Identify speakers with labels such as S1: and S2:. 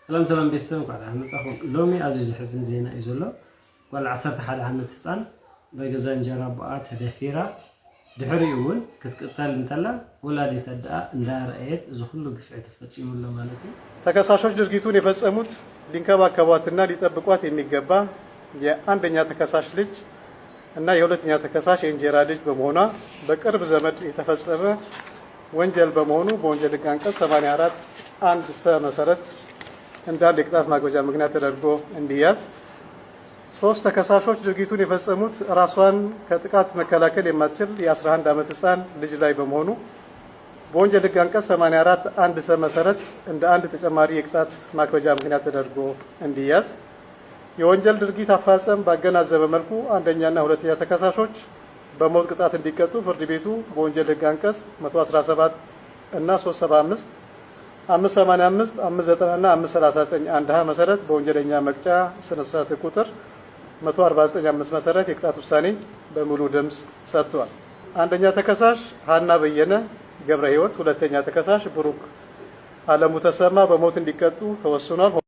S1: ሰላም ቤተሰብ እንኳን አመጻኹም ሎሚ አዚዝ ሕዝን ዜና እዩ ዘሎ ጓል 11 ዓመት ህፃን በገዛ እንጀራ በኣ ተደፊራ ድሕሪኡ እውን ክትቅጠል እንተላ ወላዲት አድኣ እንዳረአየት እዚ ሁሉ ግፍዕ ተፈጽሙሎ ማለት ነው።
S2: ተከሳሾች ድርጊቱን የፈጸሙት ሊንከባከቧትና ሊጠብቋት የሚገባ የአንደኛ ተከሳሽ ልጅ እና የሁለተኛ ተከሳሽ የእንጀራ ልጅ በመሆኗ በቅርብ ዘመድ የተፈጸመ ወንጀል በመሆኑ በወንጀል ሕግ አንቀጽ 84 1 ሰ መሰረት እንዳለ የቅጣት ማክበጃ ምክንያት ተደርጎ እንዲያዝ። ሶስት ተከሳሾች ድርጊቱን የፈጸሙት ራሷን ከጥቃት መከላከል የማትችል የ11 ዓመት ህፃን ልጅ ላይ በመሆኑ በወንጀል ሕግ አንቀጽ 84 1 ሰ መሰረት እንደ አንድ ተጨማሪ የቅጣት ማክበጃ ምክንያት ተደርጎ እንዲያዝ። የወንጀል ድርጊት አፈጻጸም ባገናዘበ መልኩ አንደኛና ሁለተኛ ተከሳሾች በሞት ቅጣት እንዲቀጡ ፍርድ ቤቱ በወንጀል ሕግ አንቀጽ 117 እና 375 585 590 እና 539 1 ሀ መሰረት በወንጀለኛ መቅጫ ስነ ስርዓት ቁጥር 149 መሰረት የቅጣት ውሳኔ በሙሉ ድምጽ ሰጥቷል። አንደኛ ተከሳሽ ሀና በየነ ገብረ ሕይወት፣ ሁለተኛ ተከሳሽ ብሩክ አለሙ ተሰማ በሞት እንዲቀጡ ተወስኗል።